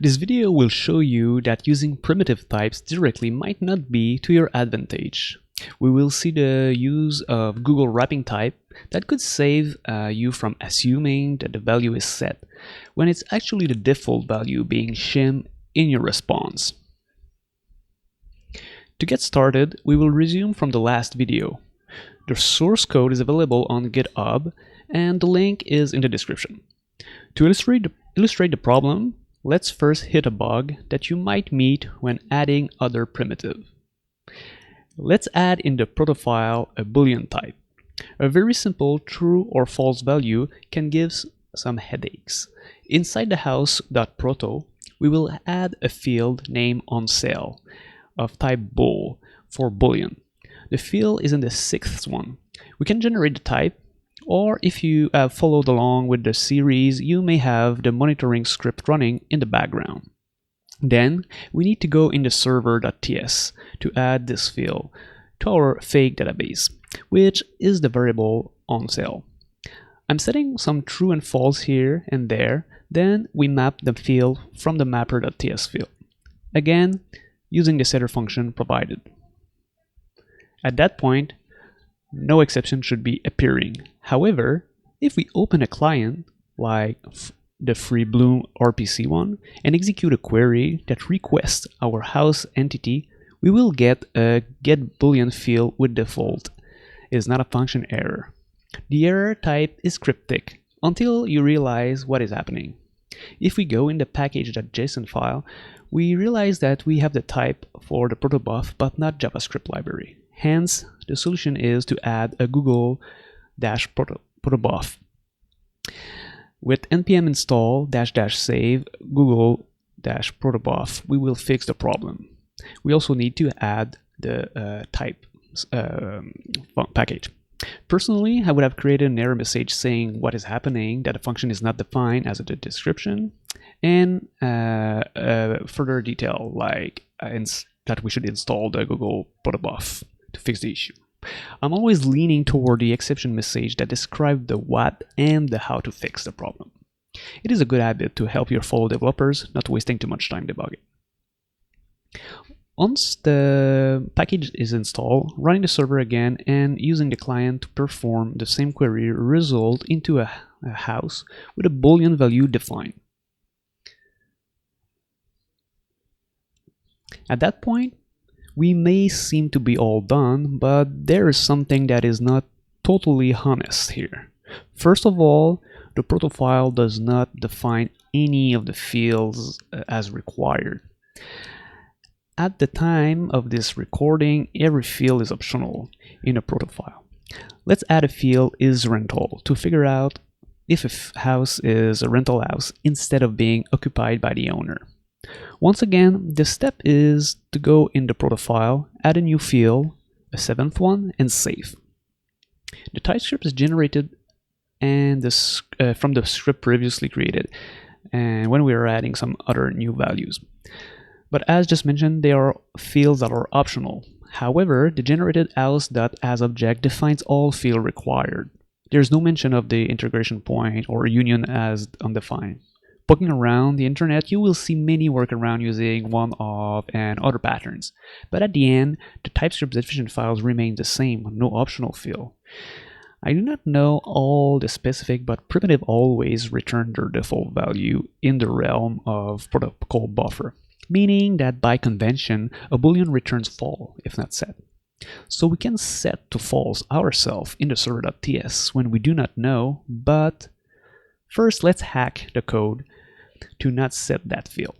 This video will show you that using primitive types directly might not be to your advantage. We will see the use of Google wrapping type that could save you from assuming that the value is set, when it's actually the default value being shimmed in your response. To get started, we will resume from the last video. The source code is available on Github, and the link is in the description. To illustrate the problem, let's first hit a bug that you might meet when adding other primitive. Let's add in the proto file a boolean type. A very simple true or false value can give some headaches. Inside the house.proto, we will add a field named onSale of type bool for boolean. The field is in the sixth one. We can generate the type, or if you have followed along with the series, you may have the monitoring script running in the background. Then we need to go in the server.ts to add this field to our fake database, which is the variable onSale. I'm setting some true and false here and there, then we map the field from the mapper.ts field. Again, using the setter function provided. At that point, no exception should be appearing. However, if we open a client, like the free Bloom RPC one, and execute a query that requests our house entity, we will get a getBoolean field with default. It is not a function error. The error type is cryptic until you realize what is happening. If we go in the package.json file, we realize that we have the type for the protobuf but not JavaScript library. Hence, the solution is to add a Google-protobuf. With npm install --save google-protobuf, we will fix the problem. We also need to add the type package. Personally, I would have created an error message saying what is happening, that a function is not defined as a description, and further detail like that we should install the Google-protobuf to fix the issue. I'm always leaning toward the exception message that describes the what and the how to fix the problem. It is a good habit to help your fellow developers, not wasting too much time debugging. Once the package is installed, running the server again and using the client to perform the same query result into a house with a boolean value defined. At that point, we may seem to be all done, but there is something that is not totally honest here. First of all, the proto file does not define any of the fields as required. At the time of this recording, every field is optional in a proto file. Let's add a field isRental to figure out if a house is a rental house instead of being occupied by the owner. Once again, the step is to go in the proto file, add a new field, a seventh one, and save. The TypeScript is generated and from the script previously created, and when we are adding some other new values. But as just mentioned, there are fields that are optional. However, the generated house.asObject defines all fields required. There's no mention of the integration point or union as undefined. Poking around the internet, you will see many workarounds using one-off and other patterns. But at the end, the TypeScript definition files remain the same, no optional field. I do not know all the specific, but primitive always return their default value in the realm of protocol buffer, meaning that by convention, a boolean returns false if not set. So we can set to false ourselves in the server.ts when we do not know, but first let's hack the code to not set that field.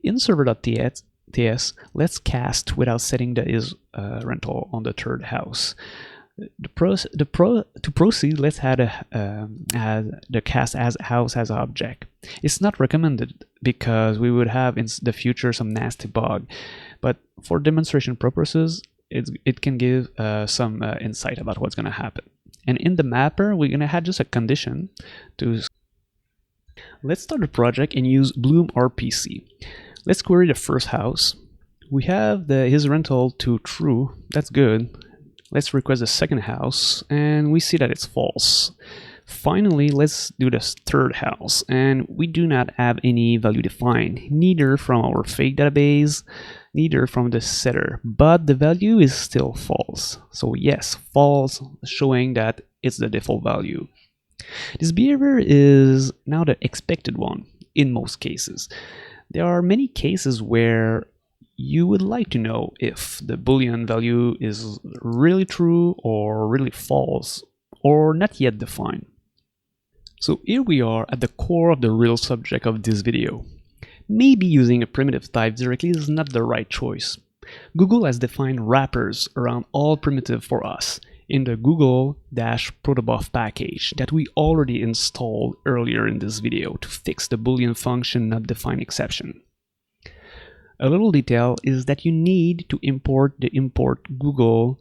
In server.ts, let's cast without setting the isRental on the third house. To proceed, let's add the cast as house as object. It's not recommended because we would have in the future some nasty bug, but for demonstration purposes, it can give some insight about what's going to happen. And in the mapper, we're going to add just a condition to. Let's start a project and use Bloom RPC. Let's query the first house. We have the isRental to true. That's good. Let's request the second house, and we see that it's false. Finally, let's do the third house, and we do not have any value defined, neither from our fake database, neither from the setter, but the value is still false. So yes, false, showing that it's the default value. This behavior is now the expected one in most cases. There are many cases where you would like to know if the Boolean value is really true or really false or not yet defined. So here we are at the core of the real subject of this video. Maybe using a primitive type directly is not the right choice. Google has defined wrappers around all primitive for us in the Google-protobuf package that we already installed earlier in this video to fix the Boolean function not defined exception. A little detail is that you need to import the import Google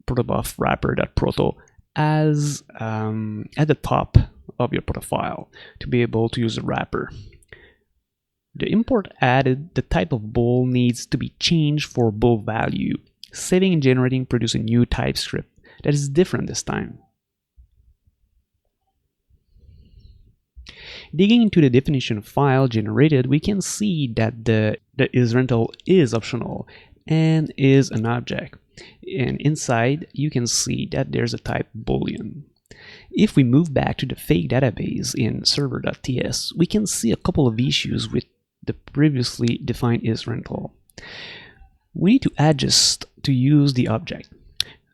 protobuf wrapper.proto as at the top of your proto file to be able to use the wrapper. The import added the type of bool needs to be changed for bool value. Saving and generating produce a new TypeScript that is different this time. Digging into the definition file generated, we can see that the isRental is optional and is an object. And inside, you can see that there's a type Boolean. If we move back to the fake database in server.ts, we can see a couple of issues with the previously defined isRental. We need to adjust to use the object.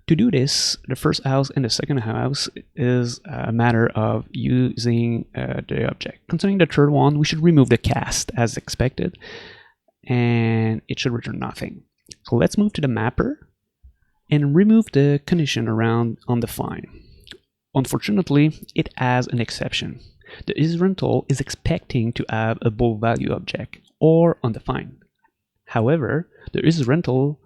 To do this, the first house and the second house is a matter of using the object. Concerning the third one, we should remove the cast as expected, and it should return nothing. So let's move to the mapper and remove the condition around undefined. Unfortunately, it has an exception. The isRental is expecting to have a bool value object or undefined. However, the isRental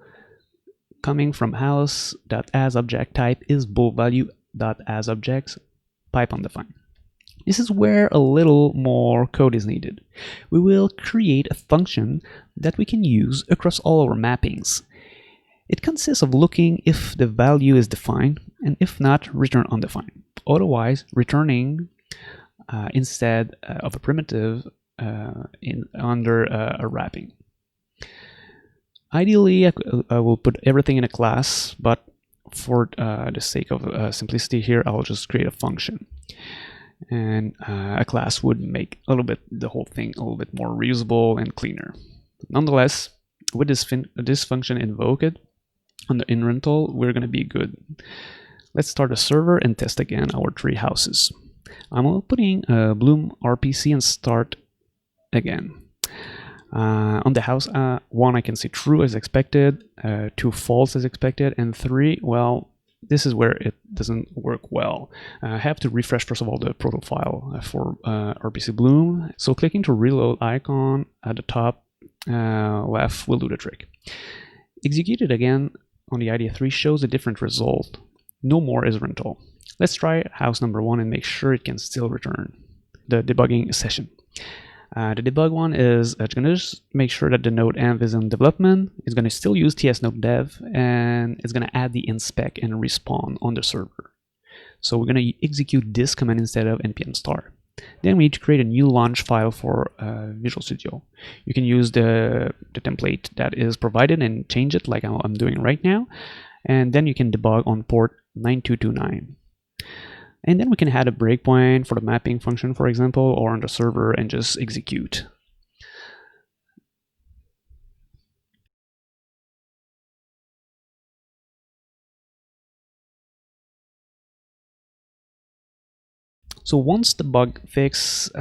coming from house.asObject type is bool value.asObjects pipe undefined. This is where a little more code is needed. We will create a function that we can use across all our mappings. It consists of looking if the value is defined, and if not, return undefined. Otherwise, returning instead of a primitive under a wrapping. Ideally, I will put everything in a class, but for the sake of simplicity here, I'll just create a function. And a class would make the whole thing a little bit more reusable and cleaner. Nonetheless, with this function invoked on the isRental, we're going to be good. Let's start a server and test again our three houses. I'm putting Bloom RPC and start again. On the house 1, I can see true as expected, 2 false as expected, and 3, well, this is where it doesn't work well. I have to refresh first of all the proto file for RPC Bloom. So clicking to reload icon at the top left will do the trick. Execute it again on the IDE3 shows a different result. No more isRental. Let's try house number 1 and make sure it can still return the debugging session. The debug one is going to just make sure that the node env is in development. It's going to still use tsNodeDev, and it's going to add the inspect and respawn on the server. So we're going to execute this command instead of npm start. Then we need to create a new launch file for Visual Studio. You can use the template that is provided and change it like I'm doing right now. And then you can debug on port 9229. And then we can add a breakpoint for the mapping function, for example, or on the server and just execute. So once the bug fix,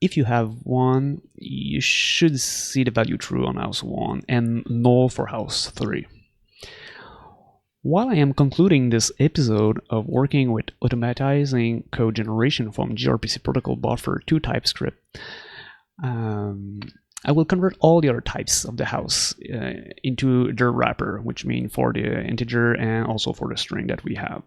if you have one, you should see the value true on house 1 and null for house 3. While I am concluding this episode of working with automatizing code generation from gRPC protocol buffer to TypeScript, I will convert all the other types of the house into their wrapper, which means for the integer and also for the string that we have.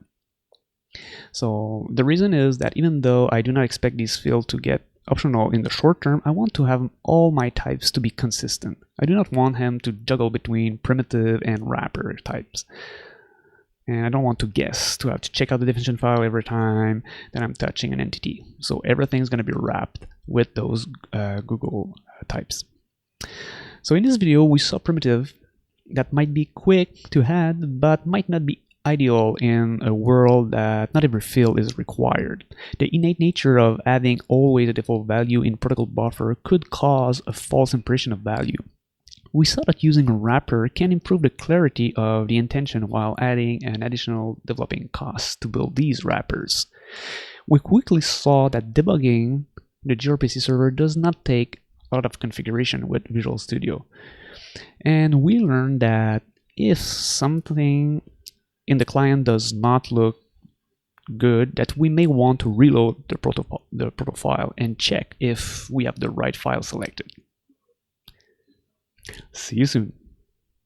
So the reason is that even though I do not expect these fields to get optional in the short term, I want to have all my types to be consistent. I do not want him to juggle between primitive and wrapper types. and I don't want to guess, to have to check out the definition file every time that I'm touching an entity. So everything's going to be wrapped with those Google types. So in this video, we saw primitive that might be quick to add, but might not be ideal in a world that not every field is required. The innate nature of adding always a default value in protocol buffer could cause a false impression of value. We saw that using a wrapper can improve the clarity of the intention while adding an additional developing cost to build these wrappers. We quickly saw that debugging the gRPC server does not take a lot of configuration with Visual Studio. And we learned that if something in the client does not look good, that we may want to reload the proto file and check if we have the right file selected. See you soon.